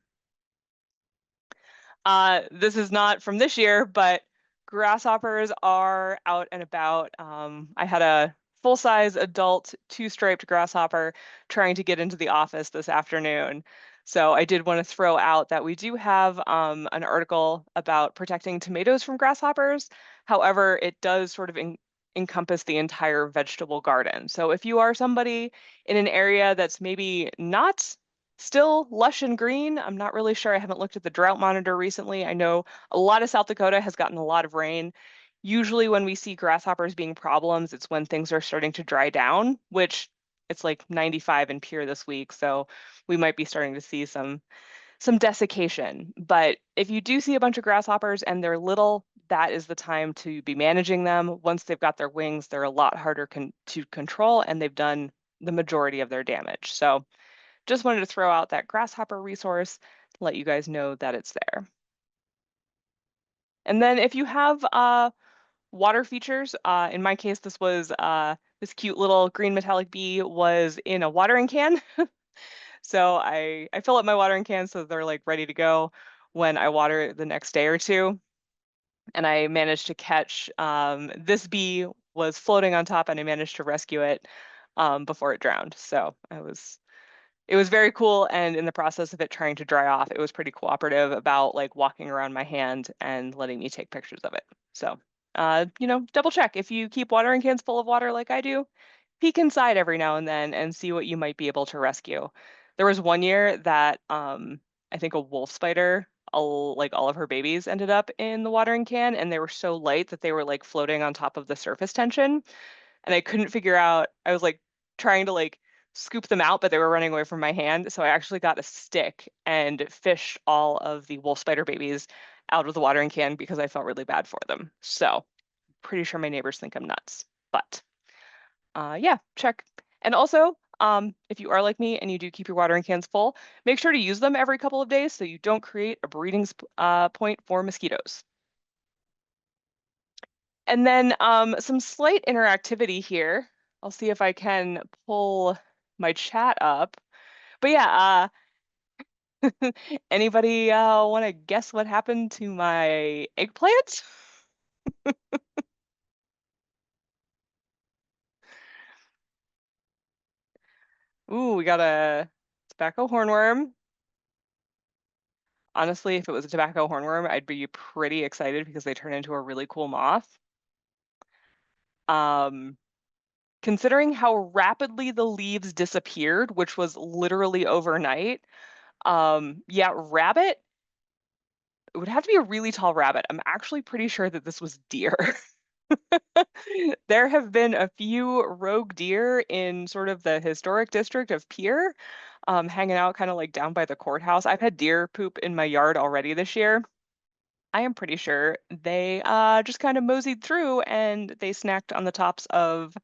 This is not from this year, but grasshoppers are out and about. I had a full-size adult two-striped grasshopper trying to get into the office this afternoon. So I did want to throw out that we do have an article about protecting tomatoes from grasshoppers. However, it does sort of encompass the entire vegetable garden. So if you are somebody in an area that's maybe not still lush and green. I'm not really sure. I haven't looked at the drought monitor recently. I know a lot of South Dakota has gotten a lot of rain. Usually when we see grasshoppers being problems, it's when things are starting to dry down, which it's like 95 in Pierre this week. So we might be starting to see some desiccation. But if you do see a bunch of grasshoppers and they're little, that is the time to be managing them. Once they've got their wings, they're a lot harder to control and they've done the majority of their damage. So just wanted to throw out that grasshopper resource to let you guys know that it's there. And then if you have water features, in my case, this cute little green metallic bee was in a watering can. So I fill up my watering cans so they're like ready to go when I water the next day or two. And I managed to catch this bee was floating on top and I managed to rescue it before it drowned. So it was very cool, and in the process of it trying to dry off, it was pretty cooperative about like walking around my hand and letting me take pictures of it. So, double check if you keep watering cans full of water like I do, peek inside every now and then and see what you might be able to rescue. There was one year that I think a wolf spider, like all of her babies ended up in the watering can, and they were so light that they were like floating on top of the surface tension and I couldn't figure out. I was like trying to like scoop them out, but they were running away from my hand. So I actually got a stick and fished all of the wolf spider babies out of the watering can because I felt really bad for them. So pretty sure my neighbors think I'm nuts. But yeah, check. And also, if you are like me and you do keep your watering cans full, make sure to use them every couple of days so you don't create a breeding point for mosquitoes. And then some slight interactivity here. I'll see if I can pull my chat up. But yeah, anybody want to guess what happened to my eggplant? Ooh, we got a tobacco hornworm. Honestly, if it was a tobacco hornworm, I'd be pretty excited because they turn into a really cool moth. Um, Considering how rapidly the leaves disappeared, which was literally overnight, yeah, rabbit. It would have to be a really tall rabbit. I'm actually pretty sure that this was deer. There have been a few rogue deer in sort of the historic district of Pierre, hanging out kind of like down by the courthouse. I've had deer poop in my yard already this year. I am pretty sure they just kind of moseyed through and they snacked on the tops of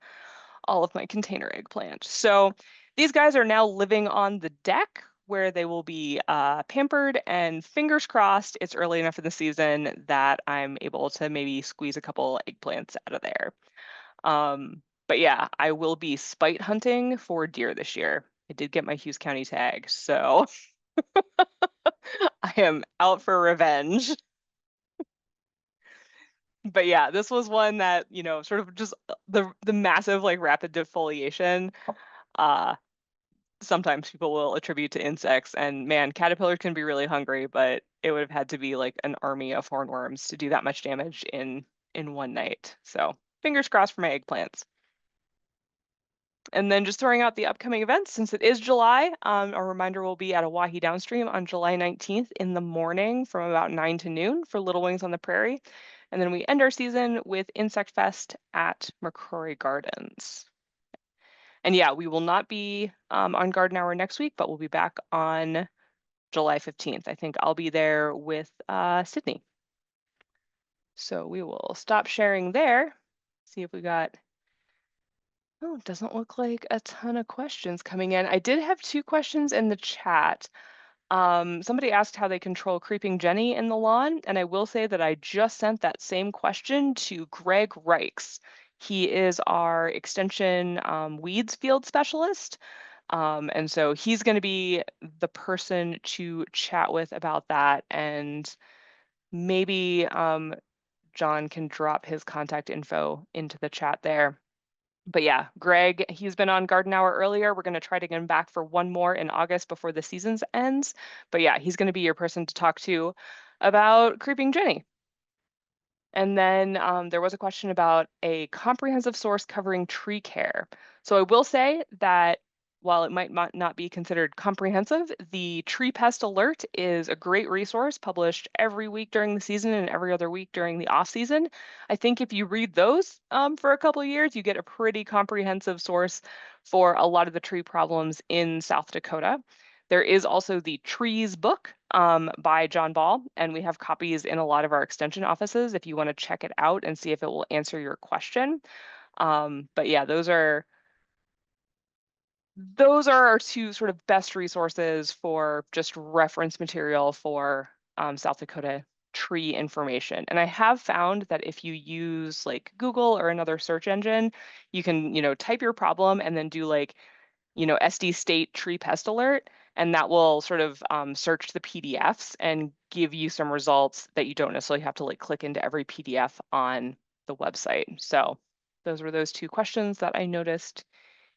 all of my container eggplant. So these guys are now living on the deck where they will be pampered and fingers crossed it's early enough in the season that I'm able to maybe squeeze a couple eggplants out of there. Um, But yeah, I will be spite hunting for deer this year. I did get my Hughes County tag, so I am out for revenge. But yeah, this was one that, sort of just the massive like rapid defoliation. Uh, Sometimes people will attribute to insects, and man, caterpillars can be really hungry, but it would have had to be like an army of hornworms to do that much damage in one night. So fingers crossed for my eggplants. And then just throwing out the upcoming events, since it is July, a reminder will be at Oahe Downstream on July 19th in the morning from about 9 to noon for Little Wings on the Prairie. And then we end our season with Insect Fest at McCrory Gardens. And yeah, we will not be on Garden Hour next week, but we'll be back on July 15th. I think I'll be there with Sydney. So we will stop sharing there. See if we got. Oh, it doesn't look like a ton of questions coming in. I did have 2 questions in the chat. Somebody asked how they control creeping Jenny in the lawn, and I will say that I just sent that same question to Greg Reichs. He is our extension weeds field specialist. And so he's going to be the person to chat with about that. And maybe John can drop his contact info into the chat there. But yeah, Greg, he's been on Garden Hour earlier. We're going to try to get him back for one more in August before the season ends. But yeah, he's going to be your person to talk to about Creeping Jenny. And then there was a question about a comprehensive source covering tree care. So I will say that while it might not be considered comprehensive, the Tree Pest Alert is a great resource published every week during the season and every other week during the off season. I think if you read those for a couple of years, you get a pretty comprehensive source for a lot of the tree problems in South Dakota. There is also the Trees book by John Ball, and we have copies in a lot of our extension offices if you want to check it out and see if it will answer your question. But yeah, those are our 2 sort of best resources for just reference material for South Dakota tree information. And I have found that if you use like Google or another search engine, you can, type your problem and then do like SD state tree pest alert, and that will sort of search the PDFs and give you some results that you don't necessarily have to like click into every PDF on the website. So those were those 2 questions that I noticed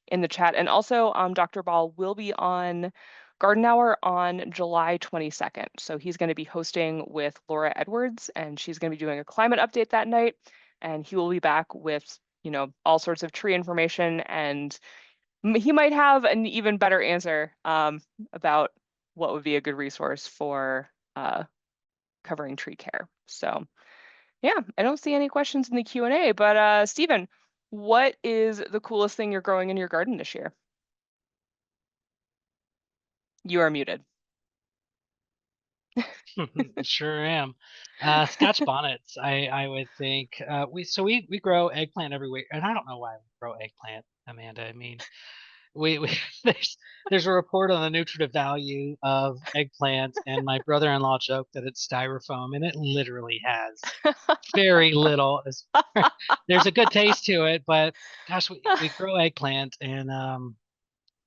in the chat. And also, Dr. Ball will be on Garden Hour on July 22nd. So he's going to be hosting with Laura Edwards, and she's going to be doing a climate update that night. And he will be back with, all sorts of tree information, and he might have an even better answer about what would be a good resource for covering tree care. So yeah, I don't see any questions in the Q&A, but Stephen, what is the coolest thing you're growing in your garden this year? You are muted. Sure am. Scotch bonnets, I would think. We grow eggplant every week, and I don't know why we grow eggplant, Amanda. I mean, we there's a report on the nutritive value of eggplant, and my brother-in-law joked that it's styrofoam, and it literally has very little. There's a good taste to it, but gosh, we grow eggplant, and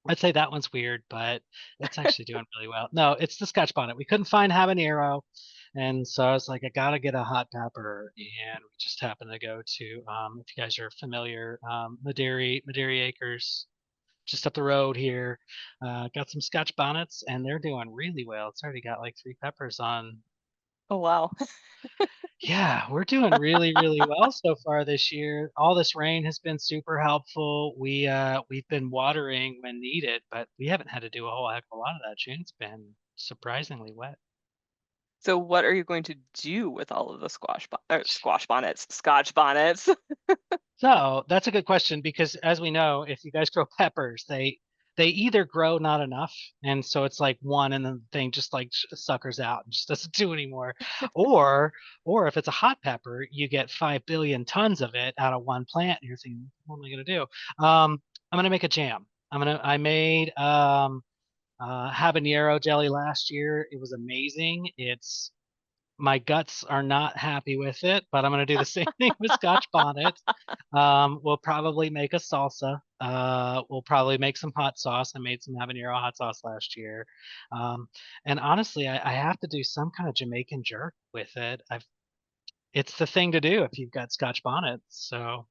I'd say that one's weird, but it's actually doing really well. No, it's the Scotch bonnet. We couldn't find habanero, and so I was like, I gotta get a hot pepper, and we just happened to go to, if you guys are familiar, Maderi Acres, just up the road here. Got some Scotch bonnets, and they're doing really well. It's already got like 3 peppers on. Oh, wow. Yeah, we're doing really, really well so far this year. All this rain has been super helpful. We've been watering when needed, but we haven't had to do a whole heck of a lot of that. June's been surprisingly wet. So what are you going to do with all of the squash bonnets, Scotch bonnets? So that's a good question because as we know, if you guys grow peppers, they either grow not enough, and so it's like one, and then the thing just like suckers out and just doesn't do anymore, or if it's a hot pepper, you get 5 billion tons of it out of one plant, and you're thinking, what am I gonna do? I'm gonna make a jam. I made habanero jelly last year. It was amazing. my guts are not happy with it, but I'm gonna do the same thing with Scotch bonnet. We'll probably make a salsa. We'll probably make some hot sauce. I made some habanero hot sauce last year. Um, and honestly, I have to do some kind of Jamaican jerk with it. It's the thing to do if you've got Scotch bonnet. So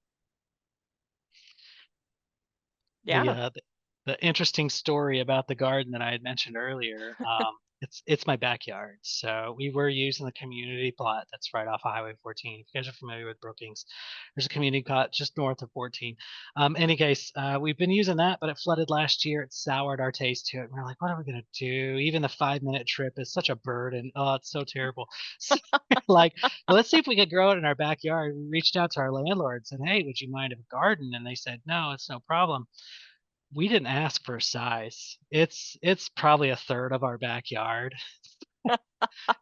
the, Yeah. uh, the the interesting story about the garden that I had mentioned earlier, it's my backyard. So we were using the community plot that's right off of Highway 14. If you guys are familiar with Brookings, there's a community plot just north of 14. Any case, we've been using that, but it flooded last year. It soured our taste to it. And we're like, what are we gonna do? Even the 5 minute trip is such a burden. Oh, it's so terrible. So, like, well, let's see if we could grow it in our backyard. We reached out to our landlord and said, hey, would you mind if a garden? And they said, no, it's no problem. We didn't ask for size. It's probably a third of our backyard.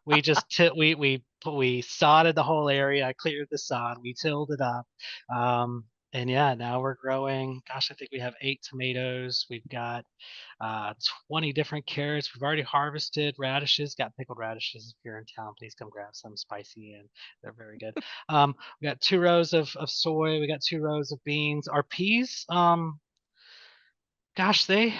We just we sodded the whole area. I cleared the sod. We tilled it up. And yeah, now we're growing. Gosh, I think we have 8 tomatoes. We've got 20 different carrots. We've already harvested radishes. Got pickled radishes. If you're in town, please come grab some spicy and they're very good. We got 2 rows of soy. We got 2 rows of beans. Our peas, gosh, they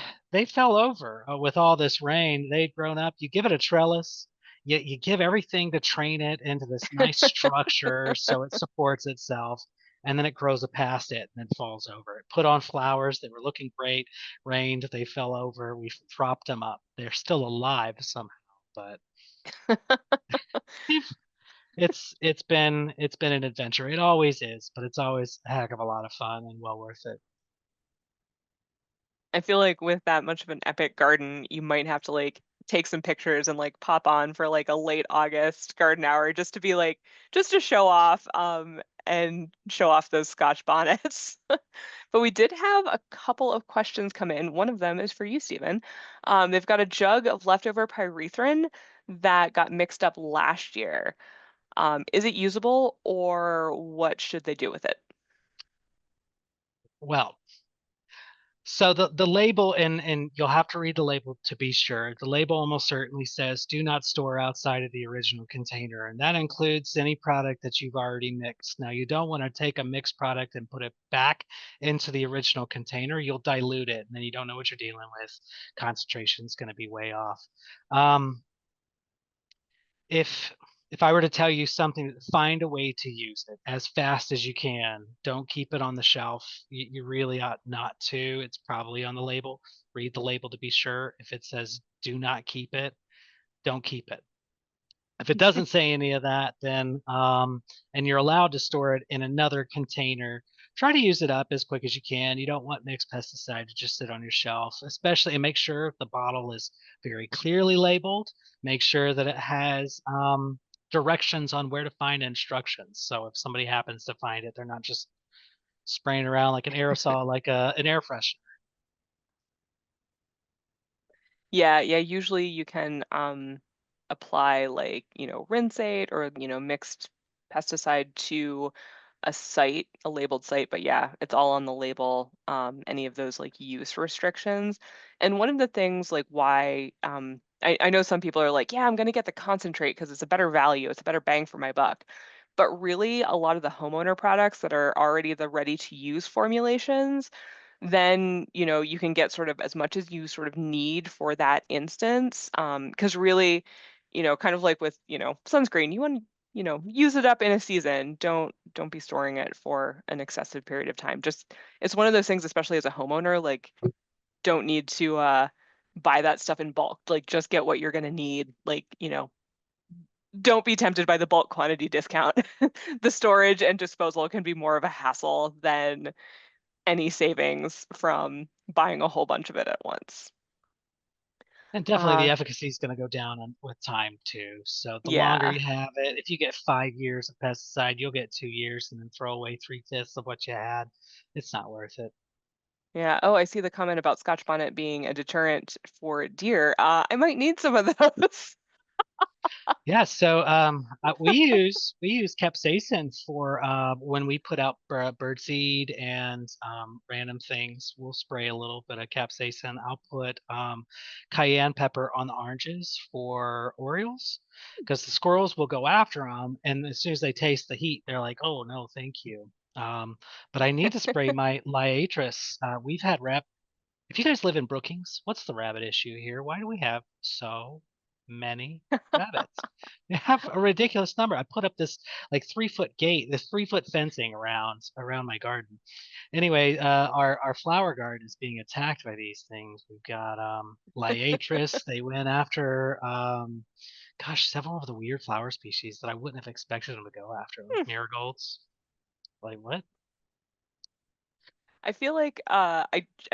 fell over, with all this rain. They'd grown up. You give it a trellis, you give everything to train it into this nice structure so it supports itself, and then it grows past it and then falls over. It put on flowers. They were looking great. Rained, they fell over. We propped them up. They're still alive somehow, but we've it's been an adventure. It always is, but it's always a heck of a lot of fun and well worth it. I feel like with that much of an epic garden, you might have to like take some pictures and like pop on for like a late August garden hour just to be like just to show off and show off those Scotch bonnets. But we did have a couple of questions come in. One of them is for you, Stephen. They've got a jug of leftover pyrethrin that got mixed up last year. Is it usable or what should they do with it? Well, so the label, and you'll have to read the label to be sure. The label almost certainly says do not store outside of the original container, and that includes any product that you've already mixed. Now you don't want to take a mixed product and put it back into the original container. You'll dilute it, and then you don't know what you're dealing with. Concentration is going to be way off. Um, if if I were to tell you something, find a way to use it as fast as you can. Don't keep it on the shelf. You really ought not to. It's probably on the label. Read the label to be sure. If it says do not keep it, don't keep it. If it doesn't say any of that, then and you're allowed to store it in another container, try to use it up as quick as you can. You don't want mixed pesticide to just sit on your shelf, especially, and make sure the bottle is very clearly labeled. Make sure that it has directions on where to find instructions. So if somebody happens to find it, they're not just spraying around like an aerosol, like an air freshener. Yeah, yeah, usually you can apply like, rinse-aid or, mixed pesticide to a site, a labeled site, but yeah, it's all on the label, any of those like use restrictions. And one of the things like why I know some people are like, yeah, I'm gonna get the concentrate because it's a better value, it's a better bang for my buck. But really, a lot of the homeowner products that are already the ready to use formulations then you can get sort of as much as you sort of need for that instance because really kind of like with sunscreen you want to use it up in a season. Don't be storing it for an excessive period of time. Just it's one of those things, especially as a homeowner, like don't need to buy that stuff in bulk. Like just get what you're going to need. Like don't be tempted by the bulk quantity discount. The storage and disposal can be more of a hassle than any savings from buying a whole bunch of it at once. And definitely the Uh, efficacy is going to go down with time too. So the longer yeah. you have it, if you get 5 years of pesticide, you'll get 2 years and then throw away 3/5 of what you had. It's not worth it. Yeah. Oh, I see the comment about Scotch bonnet being a deterrent for deer. I might need some of those. Yeah, so we use capsaicin for when we put out birdseed and random things. We'll spray a little bit of capsaicin. I'll put cayenne pepper on the oranges for Orioles because the squirrels will go after them, and as soon as they taste the heat, they're like, "Oh no, thank you." But I need to spray my liatris. We've had if you guys live in Brookings, what's the rabbit issue here? Why do we have so many rabbits? We have a ridiculous number. I put up this like 3 foot gate, this 3 foot fencing around my garden. Anyway, our flower garden is being attacked by these things. We've got liatris. They went after gosh, several of the weird flower species that I wouldn't have expected them to go after, like Hmm. marigolds. Like what? I feel like I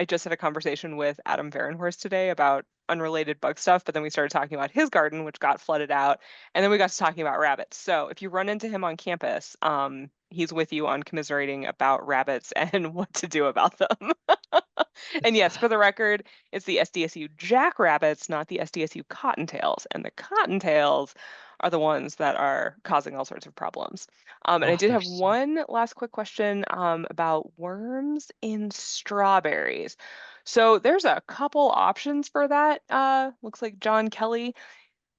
just had a conversation with Adam Varenhorst today about unrelated bug stuff, but then we started talking about his garden, which got flooded out, and then we got to talking about rabbits. So if you run into him on campus, he's with you on commiserating about rabbits and what to do about them. And It's yes, for the record, it's the SDSU jackrabbits, not the SDSU cottontails. And the cottontails are the ones that are causing all sorts of problems. And I oh, did they're have so one last quick question about worms in strawberries. So there's a couple options for that. Looks like John Kelly,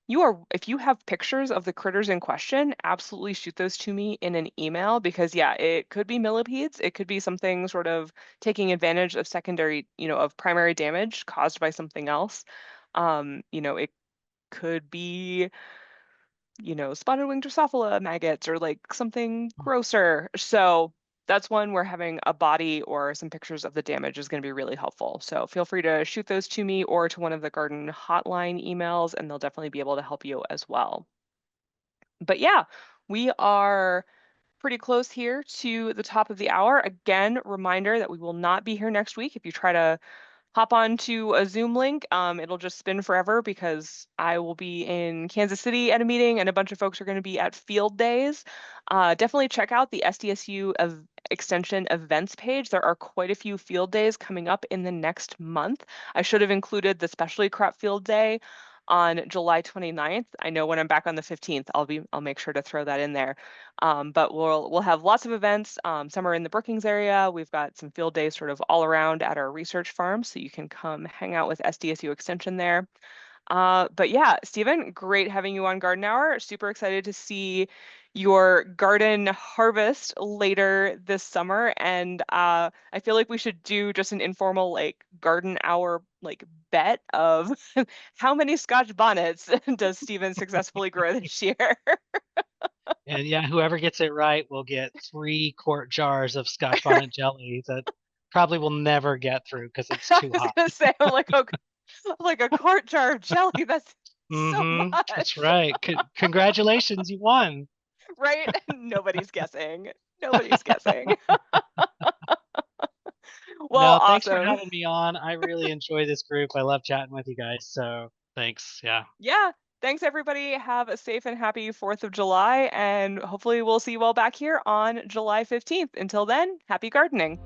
if you have pictures of the critters in question, absolutely shoot those to me in an email because yeah, it could be millipedes. It could be something sort of taking advantage of secondary, of primary damage caused by something else. It could be, spotted wing Drosophila maggots or like something grosser. So that's one where having a body or some pictures of the damage is going to be really helpful. So feel free to shoot those to me or to one of the garden hotline emails, and they'll definitely be able to help you as well. But yeah, we are pretty close here to the top of the hour. Again, reminder that we will not be here next week. If you try to hop on to a Zoom link. It'll just spin forever because I will be in Kansas City at a meeting and a bunch of folks are going to be at field days. Definitely check out the SDSU of Extension events page. There are quite a few field days coming up in the next month. I should have included the specialty crop field day on July 29th. I know when I'm back on the 15th, I'll make sure to throw that in there. But we'll have lots of events. Some are in the Brookings area. We've got some field days sort of all around at our research farm, so you can come hang out with SDSU Extension there. But yeah, Stephen, great having you on Garden Hour. Super excited to see your garden harvest later this summer. And I feel like we should do just an informal like garden hour like bet of how many Scotch bonnets does Stephen successfully grow this year? And yeah, whoever gets it right will get 3 quart jars of Scotch bonnet jelly that probably will never get through because it's I too was hot. gonna say, I'm like a quart jar of jelly. That's so That's much, right. Congratulations, you won. right? Nobody's guessing. Nobody's guessing. Well, No, thanks for awesome. having me on. I really enjoy this group. I love chatting with you guys. So thanks. Yeah. Yeah. Thanks, everybody. Have a safe and happy 4th of July, and hopefully we'll see you all back here on July 15th. Until then, happy gardening.